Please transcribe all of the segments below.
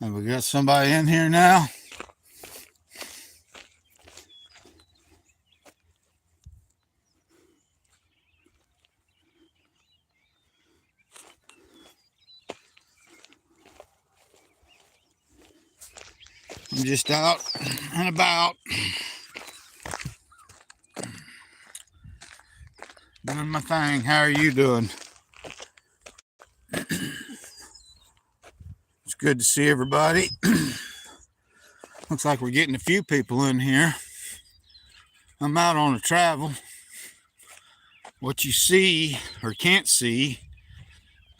Have we got somebody in here now? I'm just out and about doing my thing. How are you doing? It's good to see everybody. Looks like we're getting a few people in here. I'm out on a travel. What you see or can't see,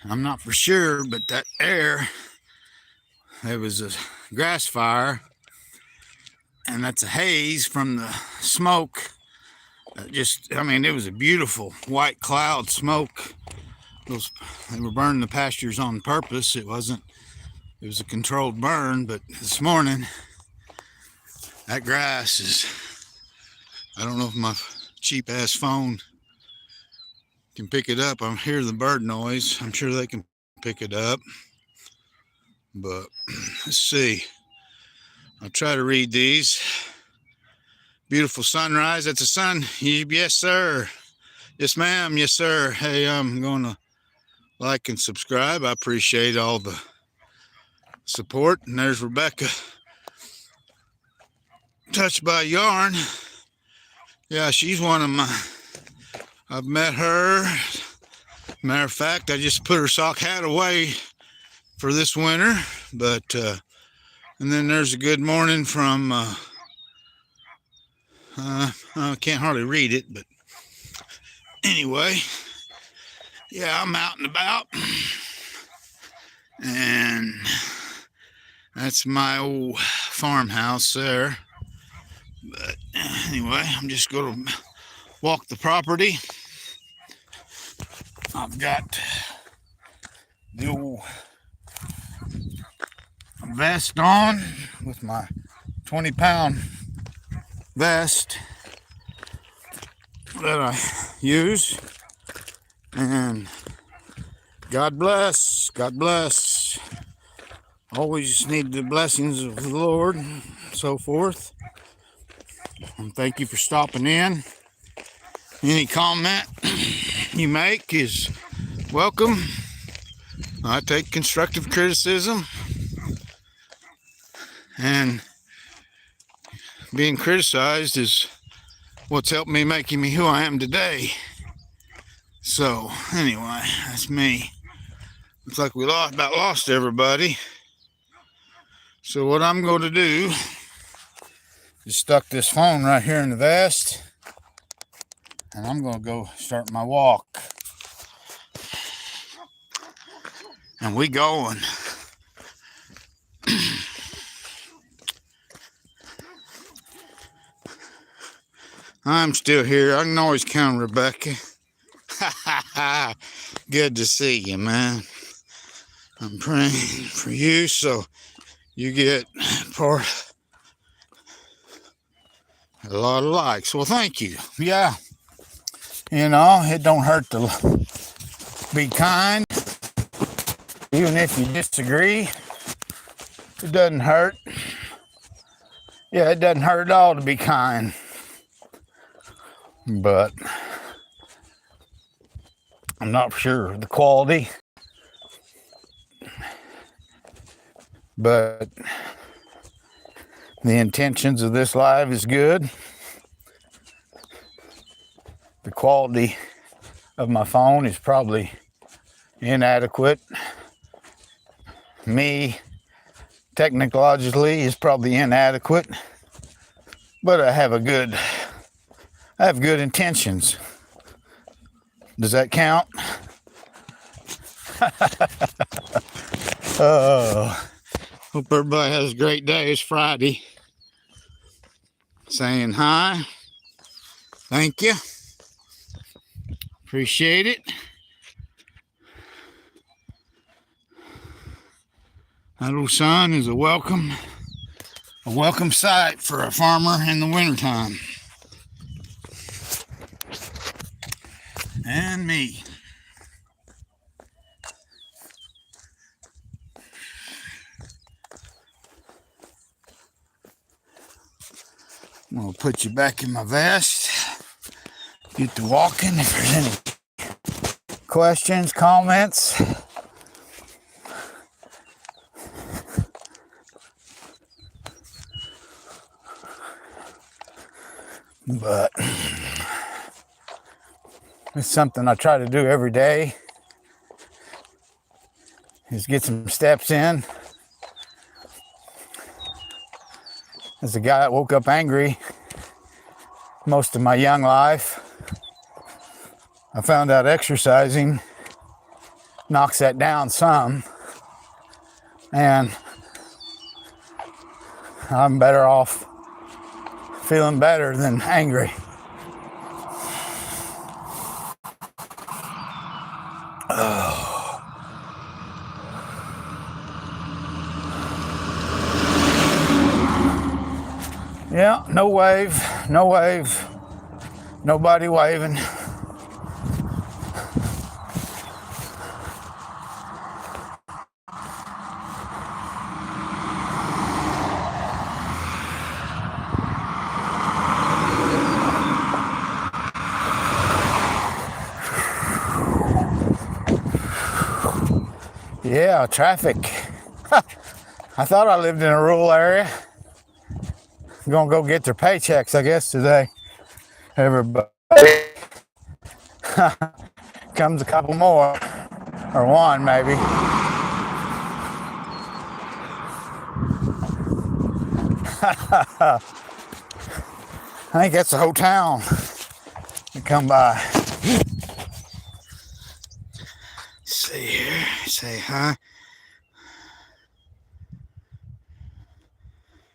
I'm not for sure, but that air, there was a grass fire, and that's a haze from the smoke. It was a beautiful white cloud smoke. They were burning the pastures on purpose. It was a controlled burn, but this morning, that grass is, I don't know if my cheap ass phone can pick it up. I'm hearing the bird noise. I'm sure they can pick it up. But let's see. I'll try to read these. Beautiful sunrise. That's a sun. Yes, sir. Yes, ma'am. Yes, sir. Hey, I'm going to like and subscribe. I appreciate all the support. And there's Rebecca. Touched by Yarn. Yeah, she's one of my... I've met her. Matter of fact, I just put her sock hat away for this winter. But, and then there's a good morning from, I can't hardly read it, but anyway, yeah, I'm out and about. And that's my old farmhouse there. But anyway, I'm just going to walk the property. I've got the old vest on with my 20-pound vest that I use. And God bless. God bless. Always need the blessings of the Lord and so forth. And thank you for stopping in. Any comment you make is welcome. I take constructive criticism, and being criticized is what's helped me making me who I am today. So anyway, that's me. Looks like we lost everybody. So what I'm going to do is stuck this phone right here in the vest, and I'm going to go start my walk. And we going. I'm still here. I can always count on Rebecca. Good to see you, man. I'm praying for you so you get a lot of likes. Well, thank you. Yeah. You know, it don't hurt to be kind. Even if you disagree, it doesn't hurt. Yeah, it doesn't hurt at all to be kind. But I'm not sure of the quality. But the intentions of this live is good. The quality of my phone is probably inadequate. Me, technologically, is probably inadequate. But I have good intentions. Does that count? Hope everybody has a great day. It's Friday. Saying hi. Thank you. Appreciate it. That little sun is a welcome sight for a farmer in the wintertime. And me. I'm gonna put you back in my vest. Get to walking. If there's any questions, comments. But it's something I try to do every day, is get some steps in. As a guy that woke up angry most of my young life, I found out exercising knocks that down some, and I'm better off feeling better than angry. Yeah, no wave, nobody waving. Yeah, traffic. I thought I lived in a rural area. Gonna go get their paychecks, I guess, today. Everybody. Comes a couple more, or one maybe. I think that's the whole town that come by. See here, say hi.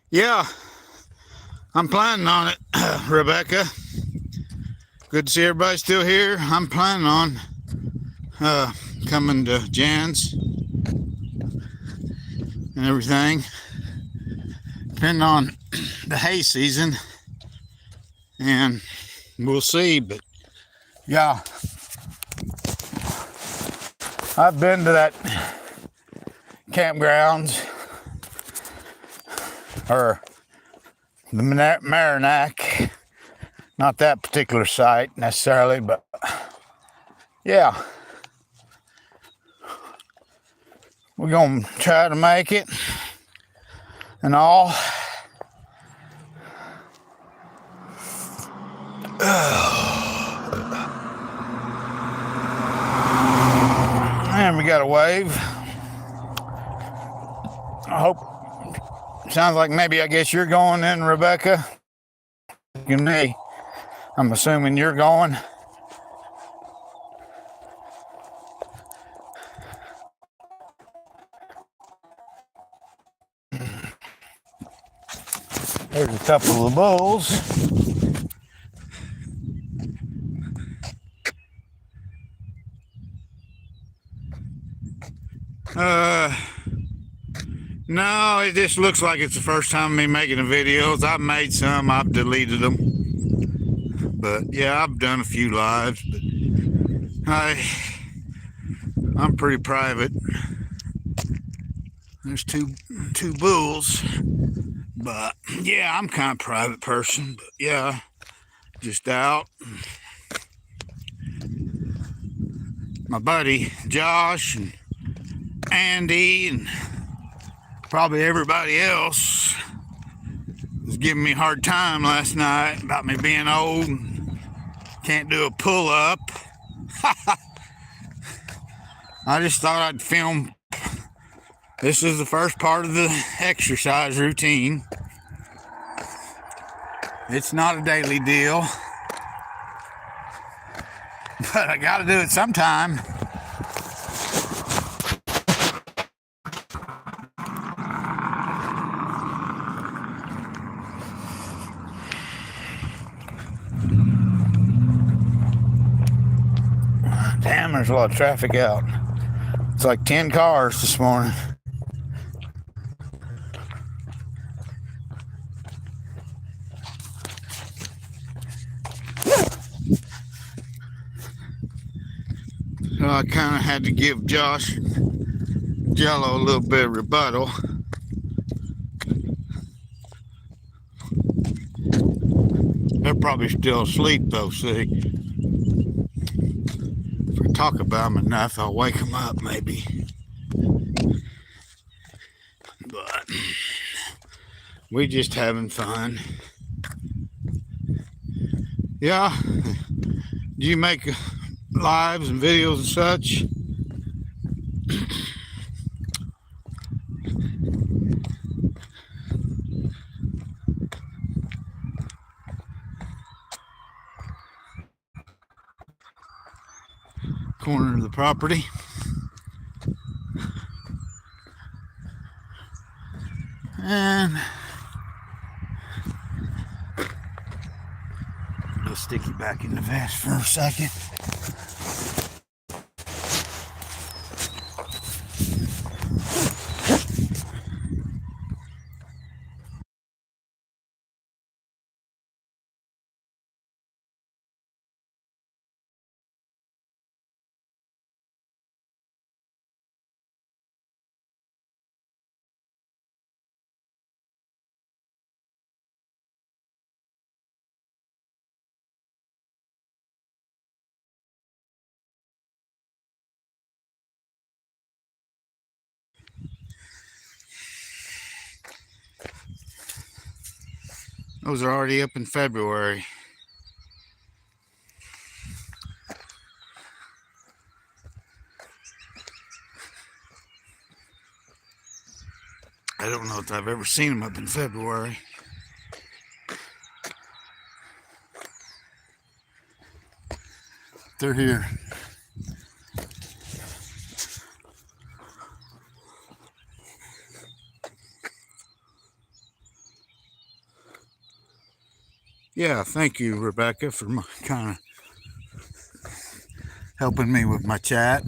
Yeah, I'm planning on it, Rebecca. Good to see everybody still here. I'm planning on coming to Jan's and everything, depending on the hay season, and we'll see. But yeah, I've been to that campgrounds, or the Marinac, not that particular site necessarily, but yeah, we're gonna try to make it and all. And we got a wave. I hope. Sounds like maybe, I guess you're going in, Rebecca. You and me. I'm assuming you're going. There's a couple of bulls. No, it just looks like it's the first time of me making the videos. I've made some, I've deleted them. But yeah, I've done a few lives, but I'm pretty private. There's two bulls. But yeah, I'm kind of a private person. But yeah, just out. My buddy Josh and Andy and probably everybody else was giving me a hard time last night about me being old and can't do a pull-up. I just thought I'd film. This is the first part of the exercise routine. It's not a daily deal, but I gotta do it sometime. Damn, there's a lot of traffic out. It's like 10 cars this morning. So I kind of had to give Josh Jello a little bit of rebuttal. They're probably still asleep though, see. If we talk about them enough, I'll wake them up maybe. But we just having fun. Yeah. Do you make lives and videos and such? Corner of the property. And I'll stick you back in the vest for a second. Those are already up in February. I don't know if I've ever seen them up in February. They're here. Yeah, thank you, Rebecca, for kind of helping me with my chat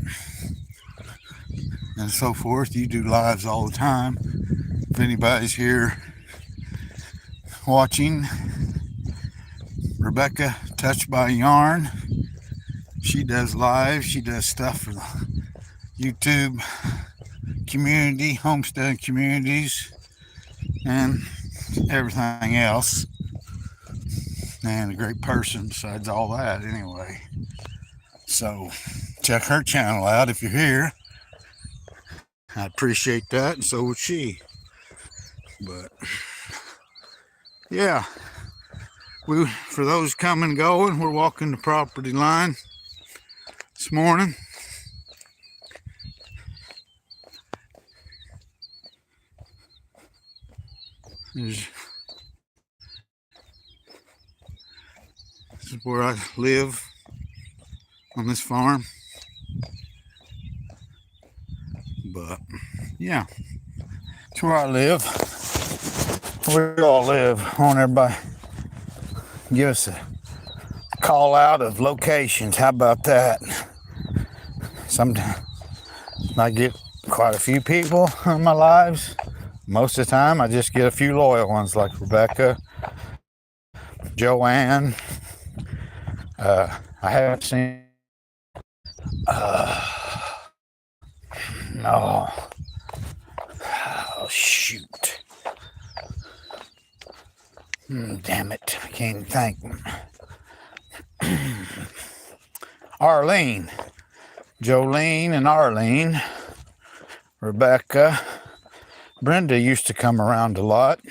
and so forth. You do lives all the time. If anybody's here watching, Rebecca, Touched by Yarn, she does live. She does stuff for the YouTube community, homestead communities, and everything else. And a great person besides all that anyway. So check her channel out if you're here. I appreciate that, and so would she. But yeah, for those coming and going, we're walking the property line this morning. This is where I live on this farm. But yeah, it's where I live. We all live. I want everybody to give us a call out of locations. How about that? Sometimes I get quite a few people on my lives. Most of the time I just get a few loyal ones like Rebecca, Joanne. I haven't seen no. Oh shoot. Damn it. I can't even think. Arlene. Jolene and Arlene. Rebecca. Brenda used to come around a lot.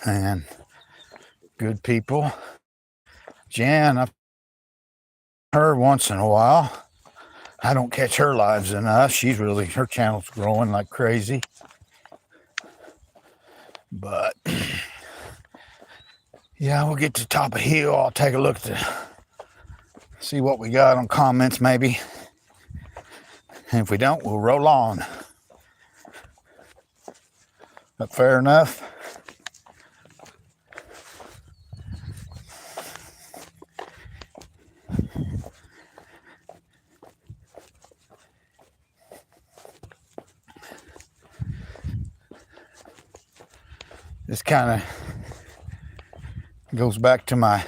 And good people. Jan, I've heard once in a while. I don't catch her lives enough. Her channel's growing like crazy. But yeah, we'll get to the top of the hill. I'll take a look to see what we got on comments maybe. And if we don't, we'll roll on. But fair enough. This kind of goes back to my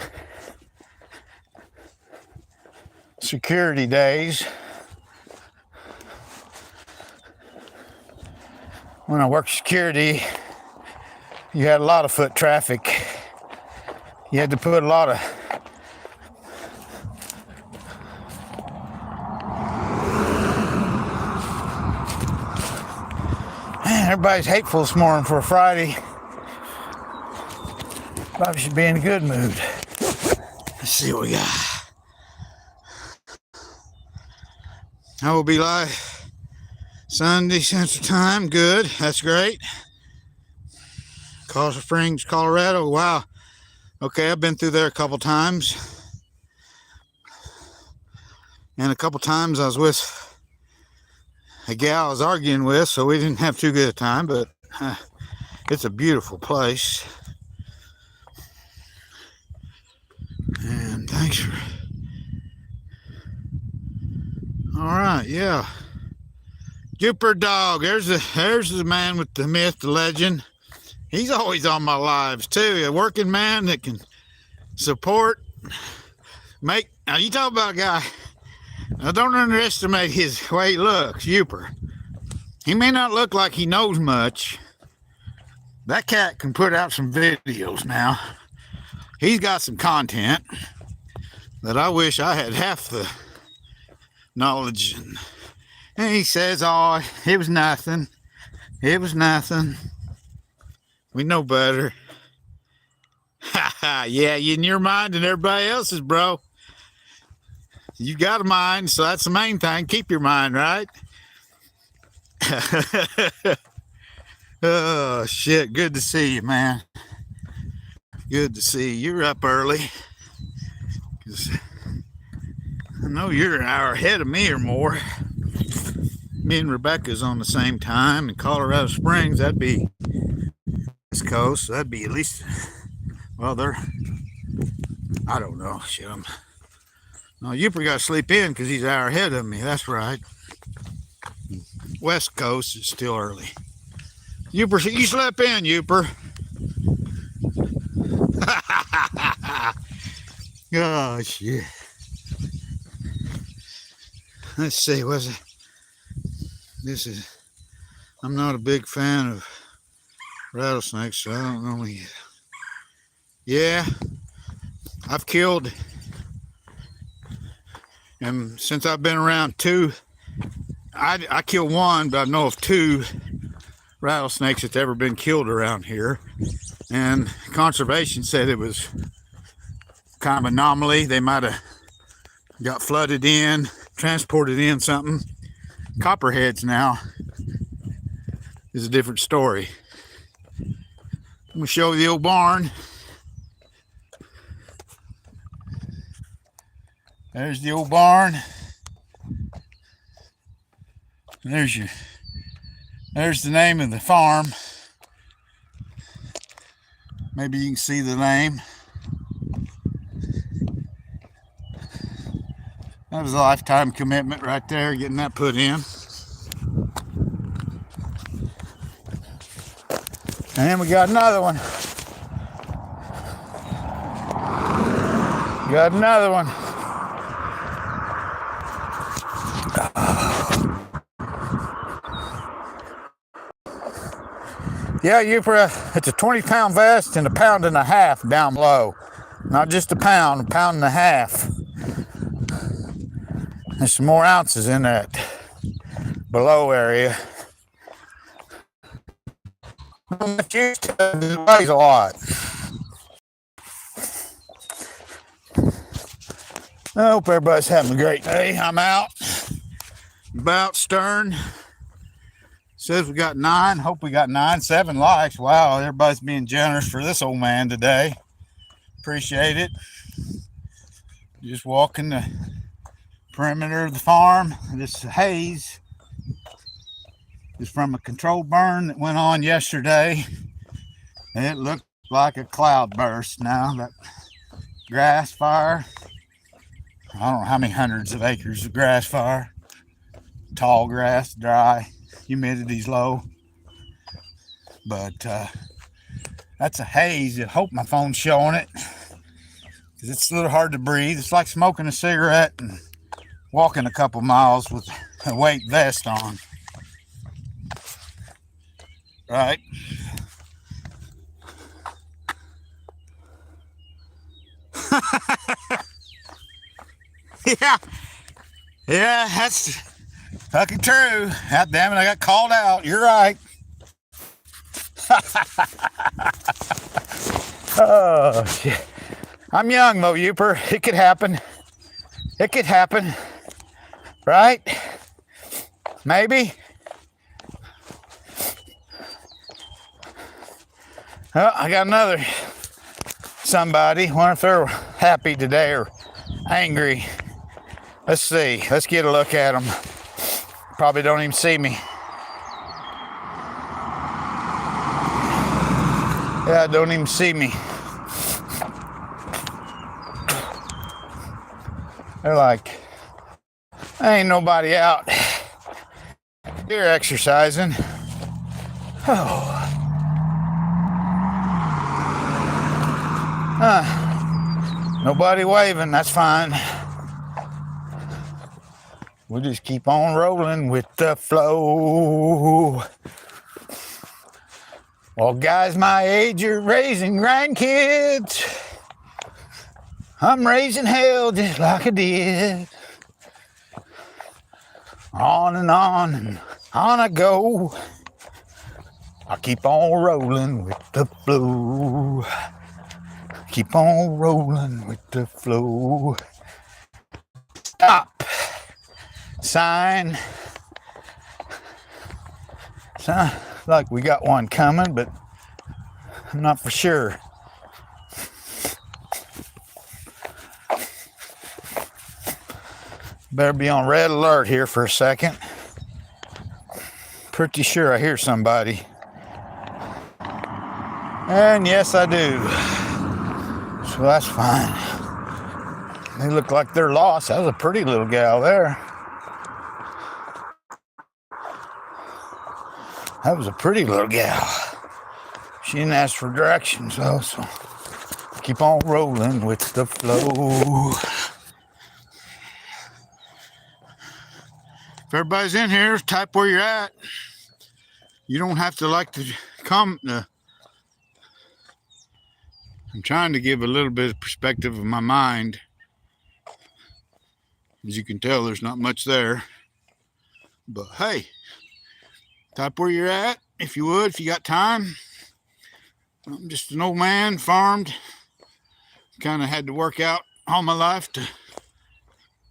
security days. When I worked security you had a lot of foot traffic. You had to put a lot of everybody's hateful this morning for a Friday. Probably should be in a good mood. Let's see what we got. I will be live Sunday Central Time. Good. That's great. Colorado Springs, Colorado. Wow. Okay, I've been through there a couple times. And a couple times I was with a gal I was arguing with, so we didn't have too good a time, but it's a beautiful place. And thanks for... All right, yeah. Jupiter Dog, there's the man with the myth, the legend. He's always on my lives too. A working man that can support, make. Now you talk about a guy. Now don't underestimate his way he looks, Jupiter. He may not look like he knows much. That cat can put out some videos now. He's got some content that I wish I had half the knowledge. And he says, oh, it was nothing. It was nothing. We know better. Ha ha, yeah, in your mind and everybody else's, bro. You got a mind, so that's the main thing. Keep your mind right. Oh, shit. Good to see you, man. Good to see you. You're up early. 'Cause I know you're an hour ahead of me or more. Me and Rebecca's on the same time in Colorado Springs. That'd be East Coast. So that'd be at least, well, I don't know. Shit. No, Youper got to sleep in because he's an hour ahead of me. That's right. West Coast is still early. Youper, you slept in, Youper. Oh, shit. Let's see, what's it? I'm not a big fan of rattlesnakes, so I don't know. Yeah, I've killed, and since I've been around two, I killed one, but I know of two rattlesnakes that's ever been killed around here. And conservation said it was kind of anomaly. They might have got flooded in, transported in something. Copperheads now is a different story. I'm gonna show you the old barn. There's the old barn. There's the name of the farm. Maybe you can see the name. That was a lifetime commitment right there, getting that put in. And then we got another one. Got another one. Yeah, Youper, it's a 20-pound vest and 1.5 pounds down below. Not just a pound and a half. There's some more ounces in that below area. It weighs a lot. I hope everybody's having a great day. I'm out. About stern. Says we got 9. Hope we got 7 likes. Wow, everybody's being generous for this old man today. Appreciate it. Just walking the perimeter of the farm. This haze is from a controlled burn that went on yesterday. It looked like a cloud burst now. That grass fire. I don't know how many hundreds of acres of grass fire. Tall grass, dry, humidity's low. But that's a haze. I hope my phone's showing it, because it's a little hard to breathe. It's like smoking a cigarette and walking a couple miles with a weight vest on. Right? Yeah, yeah, that's fucking true. God damn it, I got called out. You're right. Oh, shit. I'm young, Mo Youper. It could happen. It could happen. Right? Maybe. Oh, I got another somebody. Wonder if they're happy today or angry. Let's see. Let's get a look at them. Probably don't even see me. Yeah, don't even see me. They're like, ain't nobody out here exercising. Oh. Nobody waving, that's fine. We'll just keep on rolling with the flow. Well, guys my age are raising grandkids. I'm raising hell just like I did. On and on I go. I keep on rolling with the flow. Keep on rolling with the flow. Stop. Sign. Sounds like we got one coming, but I'm not for sure. Better be on red alert here for a second. Pretty sure I hear somebody. And yes, I do. So that's fine. They look like they're lost. That was a pretty little gal there. That was a pretty little gal. She didn't ask for directions though, so keep on rolling with the flow. If everybody's in here, type where you're at. You don't have to like to come. I'm trying to give a little bit of perspective of my mind. As you can tell, there's not much there. But hey, type where you're at, if you would, if you got time. I'm just an old man, farmed. Kind of had to work out all my life to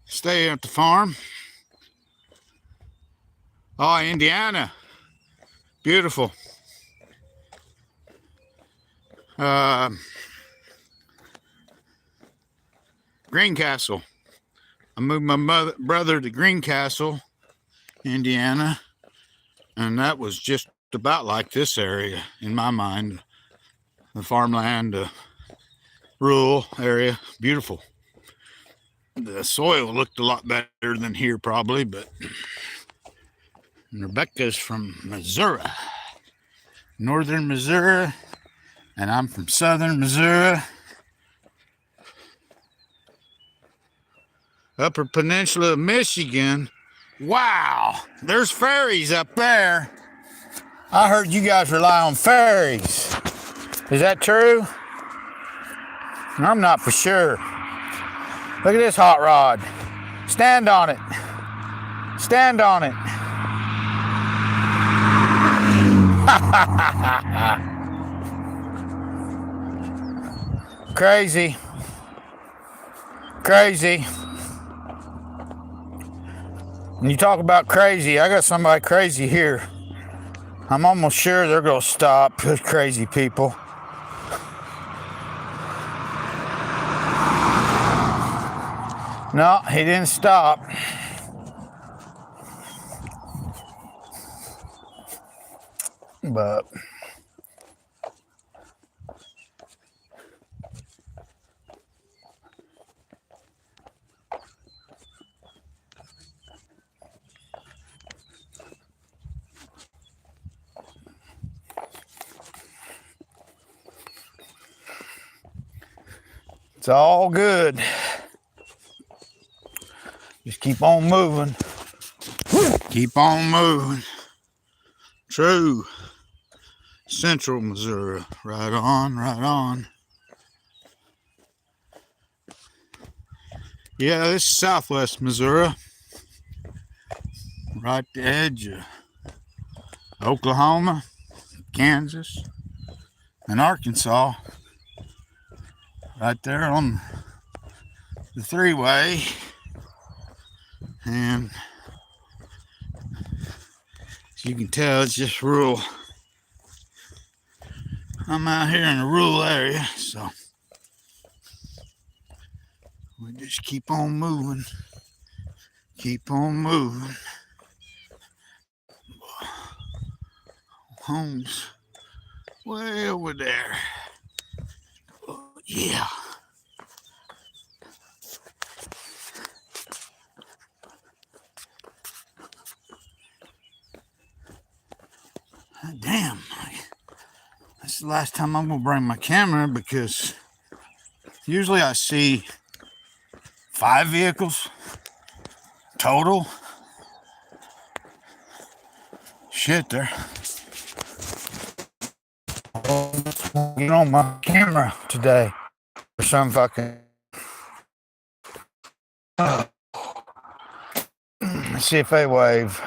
stay at the farm. Oh, Indiana. Beautiful. Greencastle. I moved my brother to Greencastle, Indiana, and that was just about like this area in my mind. The farmland, rural area, beautiful. The soil looked a lot better than here probably, but Rebecca's from Missouri, northern Missouri, and I'm from southern Missouri. Upper Peninsula of Michigan. Wow, there's ferries up there. I heard you guys rely on ferries. Is that true? I'm not for sure. Look at this hot rod. Stand on it. Stand on it. Crazy. Crazy. When you talk about crazy, I got somebody crazy here. I'm almost sure they're going to stop. Those crazy people. No, he didn't stop. But it's all good. Just keep on moving. Keep on moving. True. Central Missouri. Right on, right on. Yeah, this is southwest Missouri. Right at the edge of Oklahoma, Kansas, and Arkansas. Right there on the three-way. And as you can tell, it's just rural. I'm out here in a rural area, so we just keep on moving. Keep on moving. Homes way over there. Oh, yeah. Damn. This is the last time I'm going to bring my camera because usually I see 5 vehicles total. Shit, there. Get on my camera today for some fucking. Let's see if they wave.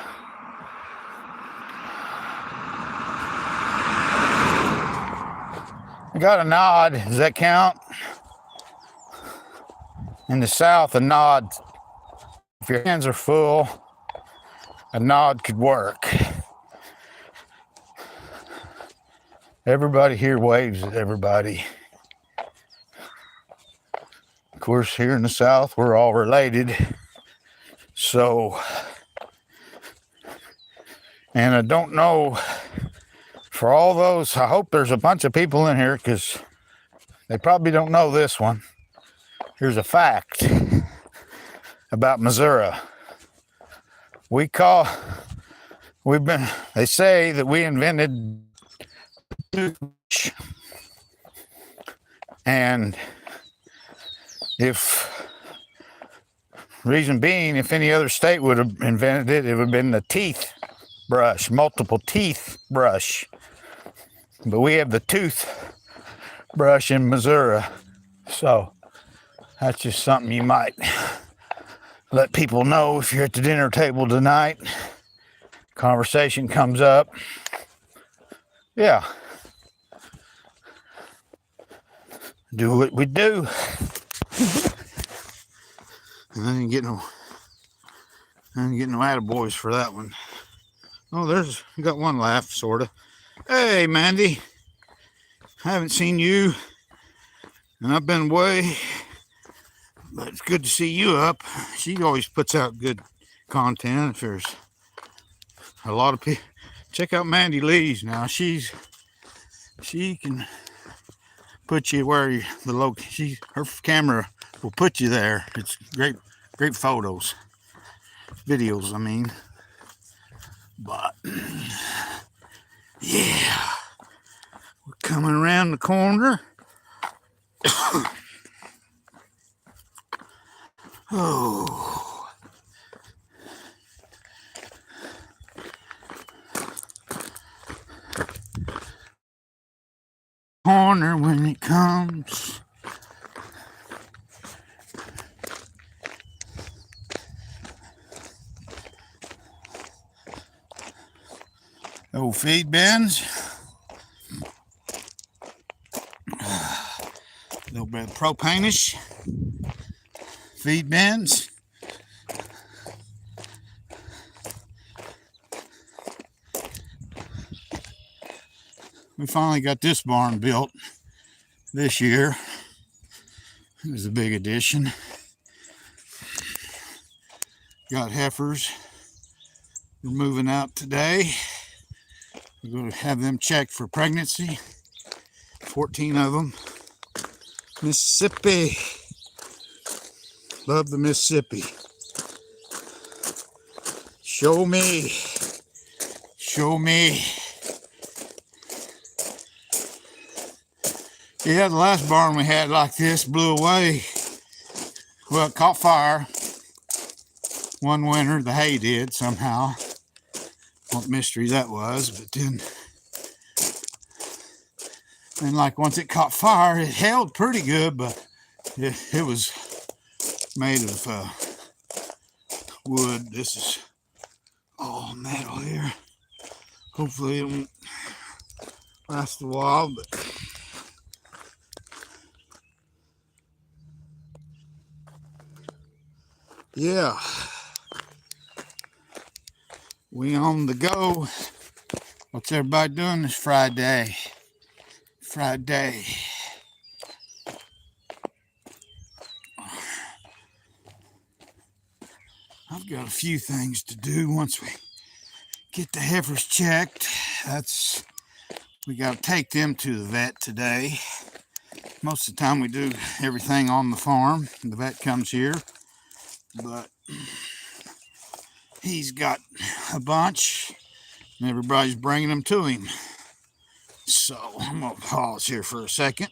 I got a nod. Does that count? In the south, a nod. If your hands are full, a nod could work. Everybody here waves at everybody. Of course, here in the south, we're all related. So, and I don't know, for all those, I hope there's a bunch of people in here because they probably don't know this one. Here's a fact about Missouri. They say that we invented toothbrush. And reason being, if any other state would have invented it, it would have been the teeth brush, multiple teeth brush. But we have the tooth brush in Missouri. So that's just something you might let people know if you're at the dinner table tonight. Conversation comes up. Yeah. Do what we do. And I didn't get no attaboys for that one. Oh, you got one laugh, sorta. Hey, Mandy. I haven't seen you, and I've been away, but it's good to see you up. She always puts out good content. If there's a lot of people, check out Mandy Lee's now. She can put you where her camera will put you there. It's great photos, videos, I mean. But yeah, we're coming around the corner. Oh. Corner when it comes. Old feed bins. A little bit of propane-ish. Feed bins. We finally got this barn built this year. It was a big addition. Got heifers. We're moving out today. We're going to have them checked for pregnancy. 14 of them. Mississippi. Love the Mississippi. Show me. Show me. Yeah, the last barn we had like this blew away. Well, it caught fire. One winter, the hay did somehow. What mystery that was, but then like once it caught fire, it held pretty good, but it was made of wood. This is all metal here. Hopefully it won't last a while, but yeah, we on the go. What's everybody doing this Friday? I've got a few things to do once we get the heifers checked. We got to take them to the vet today. Most of the time we do everything on the farm. The vet comes here, but he's got a bunch and everybody's bringing them to him. So I'm going to pause here for a second.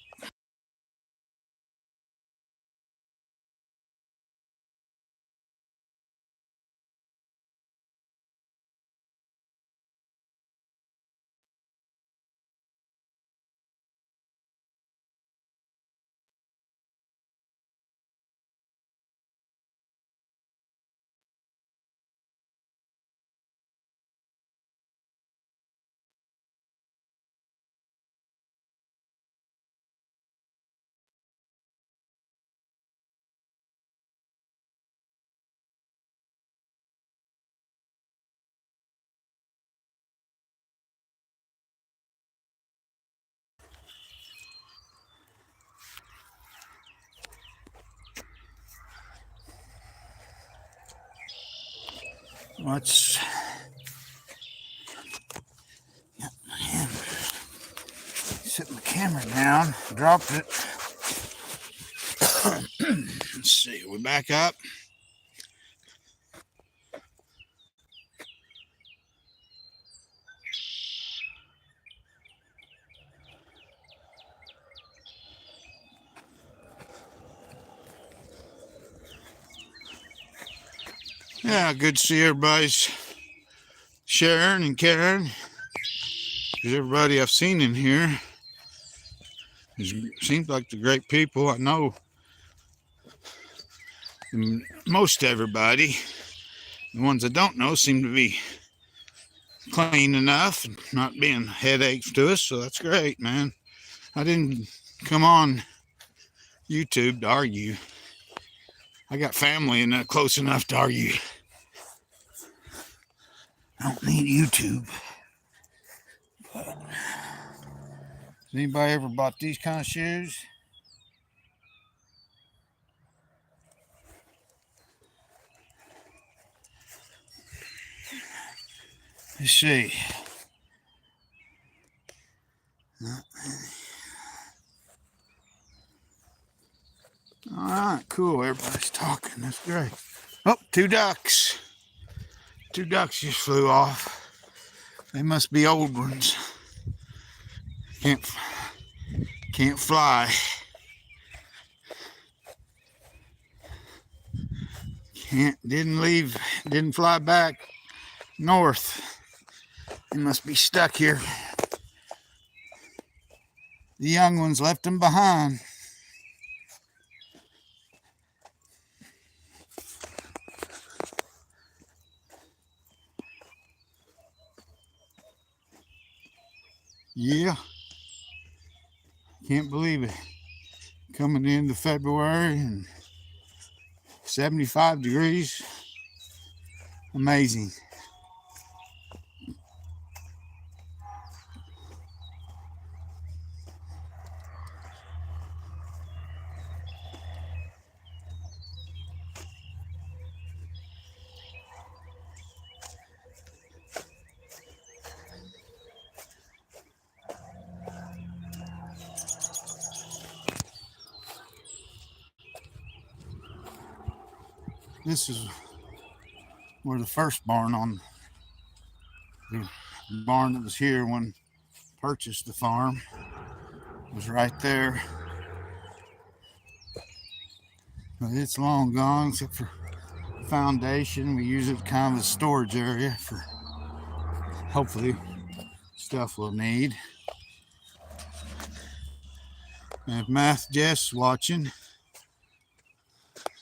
Let's set my camera down. Dropped it. Let's see. We're back up. Yeah, good to see everybody's sharing and caring. Because everybody I've seen in here seems like the great people. I know most everybody. The ones I don't know seem to be clean enough and not being headaches to us, so that's great, man. I didn't come on YouTube to argue. I got family and close enough to argue. I don't need YouTube. But has anybody ever bought these kind of shoes? Let's see. All right, cool. Everybody's talking. That's great. Oh, two ducks. Two ducks just flew off. They must be old ones. Can't fly. Didn't fly back north. They must be stuck here. The young ones left them behind. Yeah. Can't believe it. Coming into February and 75 degrees. Amazing. This is where the first barn the barn that was here when purchased the farm was right there. But it's long gone except for foundation. We use it kind of as a storage area for hopefully stuff we'll need. And if Math Jess watching,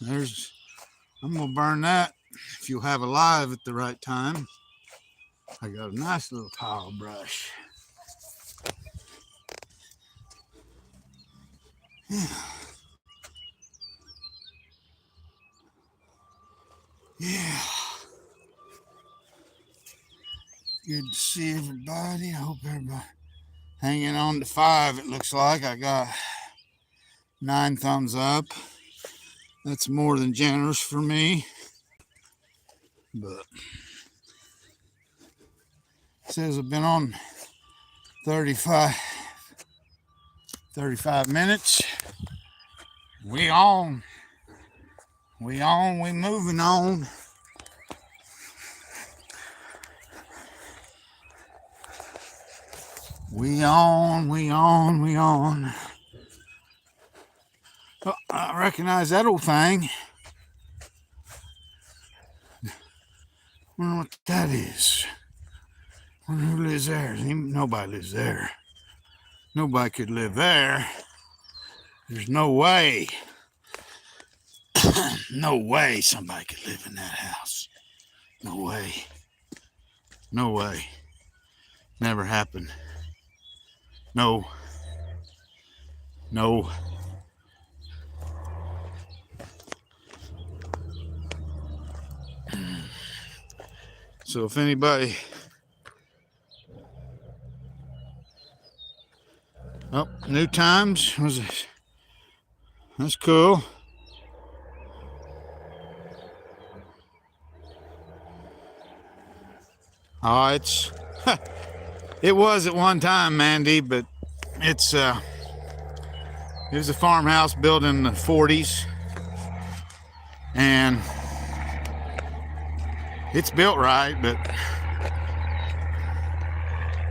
I'm gonna burn that if you'll have a live at the right time. I got a nice little tile brush. Yeah. Yeah. Good to see everybody. I hope everybody hanging on to 5. It looks like I got 9 thumbs up. That's more than generous for me. But it says I've been on 35 minutes. We on. We moving on. We on. Oh, I recognize that old thing. Wonder what that is. Wonder who lives there. Nobody lives there. Nobody could live there. There's no way. No way somebody could live in that house. No way. No way. Never happened. No. No. So if anybody... Oh, New Times. Was it? That's cool. Oh, it's... It was at one time, Mandy, but it was a farmhouse built in the 40s. And it's built right, but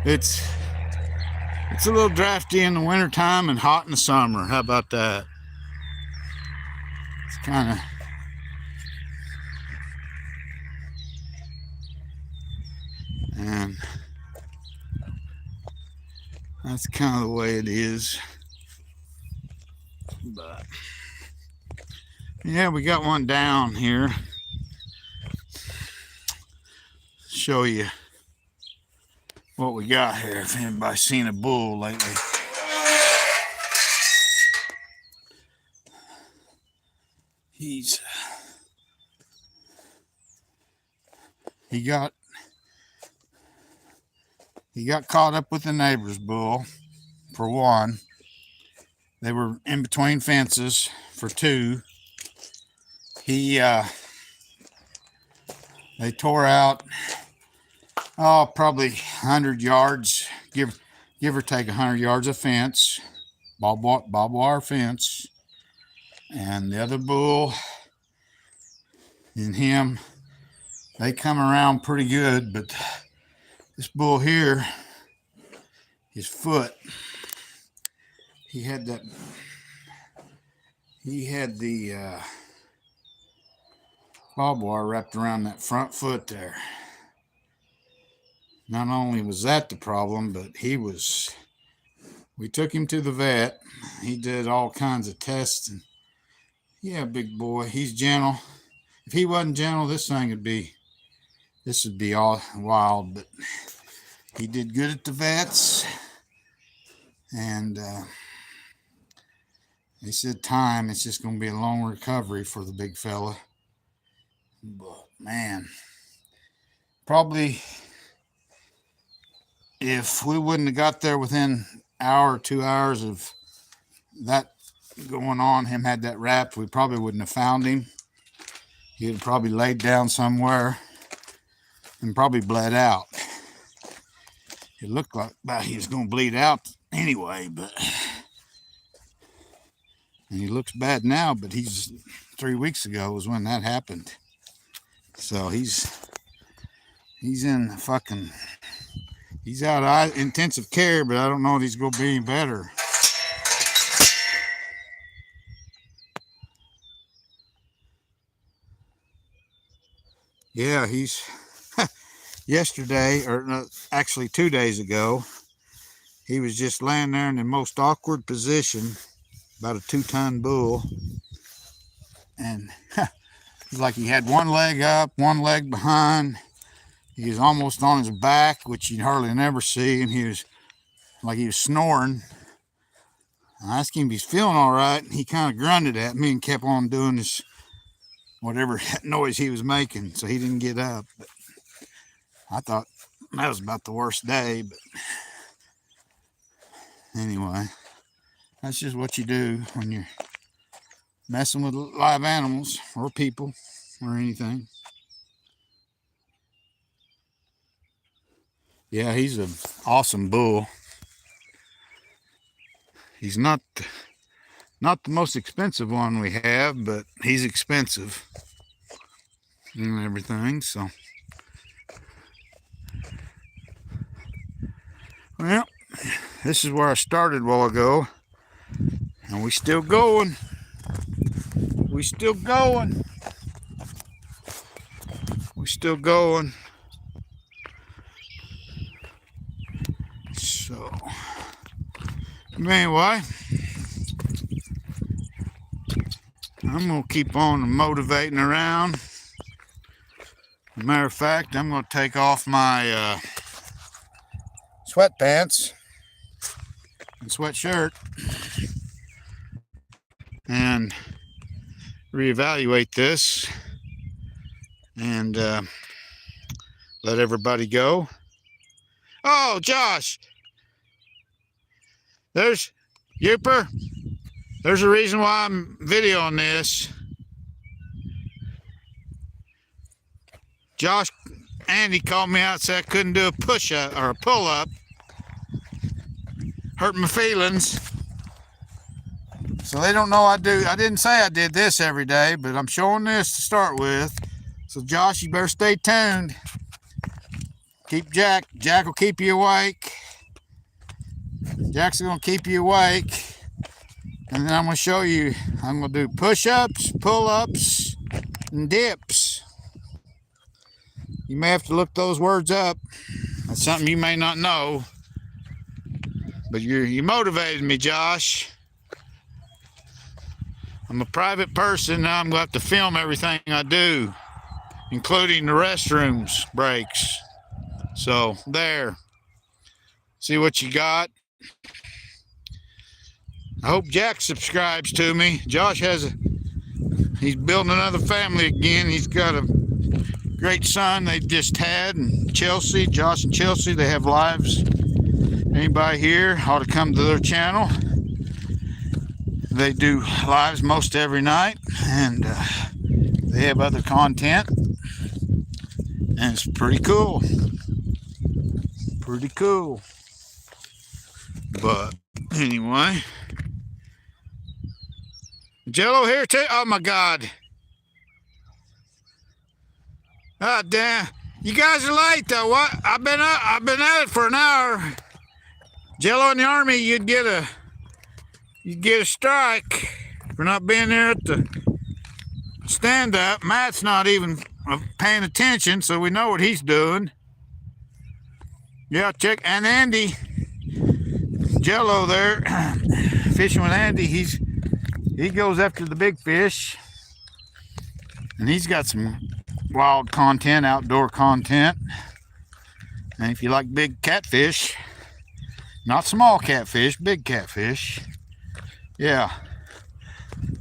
it's a little drafty in the wintertime and hot in the summer. How about that? It's kind of... And that's kind of the way it is. But yeah, we got one down here. Show you what we got here. If anybody's seen a bull lately. He got caught up with the neighbor's bull, for one. They were in between fences, for two. They tore out, probably 100 yards, give or take 100 yards of fence, barbed wire fence. And the other bull and him, they come around pretty good, but this bull here, his foot, he had the barbed wire wrapped around that front foot there. Not only was that the problem, but we took him to the vet. He did all kinds of tests, and yeah, big boy, he's gentle. If he wasn't gentle, this would be all wild, but he did good at the vets, and they said it's just going to be a long recovery for the big fella. But man, probably if we wouldn't have got there within an hour or 2 hours of that going on, him had that wrapped, we probably wouldn't have found him. He'd have probably laid down somewhere and probably bled out. It looked like he was going to bleed out anyway, and he looks bad now, but 3 weeks ago was when that happened. So he's out of intensive care, but I don't know if he's going to be any better. Yeah, he's yesterday, or no, actually 2 days ago, he was just laying there in the most awkward position, about a 2-ton bull. and it's like he had one leg up, one leg behind. He was almost on his back, which you'd hardly never see, and he was like he was snoring. I asked him if he's feeling all right, and he kind of grunted at me and kept on doing this whatever noise he was making, so he didn't get up. But I thought that was about the worst day, but anyway, that's just what you do when you're messing with live animals or people or anything. Yeah, he's an awesome bull. He's not the most expensive one we have, but he's expensive and everything, so. Well, this is where I started a while ago, and we still going. We still going. We still going. So, anyway, I'm going to keep on motivating around. As a matter of fact, I'm going to take off my sweatpants and sweatshirt and reevaluate this and let everybody go. Oh, Josh, there's Youper. There's a reason why I'm videoing this. Andy called me out and said I couldn't do a push-up or a pull-up. Hurt my feelings. So they don't know I didn't say I did this every day, but I'm showing this to start with. So Josh, you better stay tuned. Keep Jack. Jack will keep you awake. Jack's gonna keep you awake. And then I'm gonna show you, I'm gonna do push-ups, pull-ups, and dips. You may have to look those words up. That's something you may not know. But you motivated me, Josh. I'm a private person. Now I'm going to have to film everything I do, including the restrooms breaks. So, there. See what you got. I hope Jack subscribes to me. Josh he's building another family again. He's got a great son they just had, and Chelsea, Josh and Chelsea, they have lives. Anybody here ought to come to their channel. They do lives most every night, and they have other content, and it's pretty cool. Pretty cool. But anyway, Jello here too. Oh my God. Ah, damn. You guys are late though. What? I've been at it for an hour. Jello in the Army, you'd get a strike for not being there at the stand up. Matt's not even paying attention, so we know what he's doing. Yeah, check. And Andy, Jello there, fishing with Andy, he goes after the big fish, and he's got some wild content, outdoor content. And if you like big catfish, not small catfish, big catfish, yeah,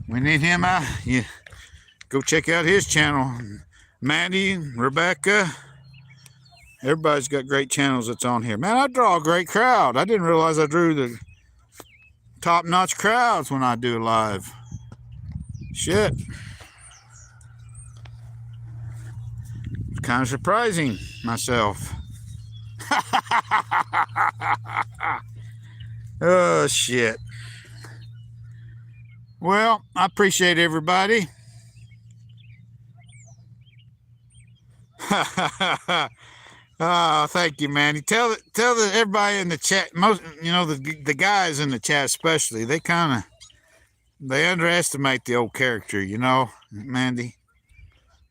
we need him out. You go check out his channel. Maddie, Rebecca, everybody's got great channels that's on here. Man, I draw a great crowd. I didn't realize I drew the top-notch crowds when I do live. Shit. It's kind of surprising myself. Oh, shit. Well, I appreciate everybody. Oh, thank you, Manny. Tell everybody in the chat, most, the guys in the chat especially, they underestimate the old character, Mandy.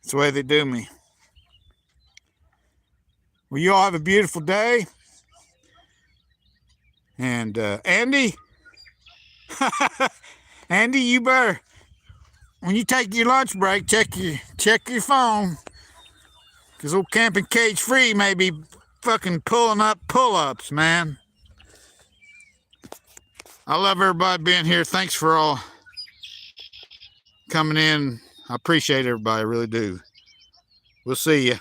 That's the way they do me. Well, you all have a beautiful day. And Andy, Andy, you better when you take your lunch break, check your phone. Because old Camping Cage Free may be fucking pulling up pull-ups, man. I love everybody being here. Thanks for all coming in. I appreciate everybody. I really do. We'll see you.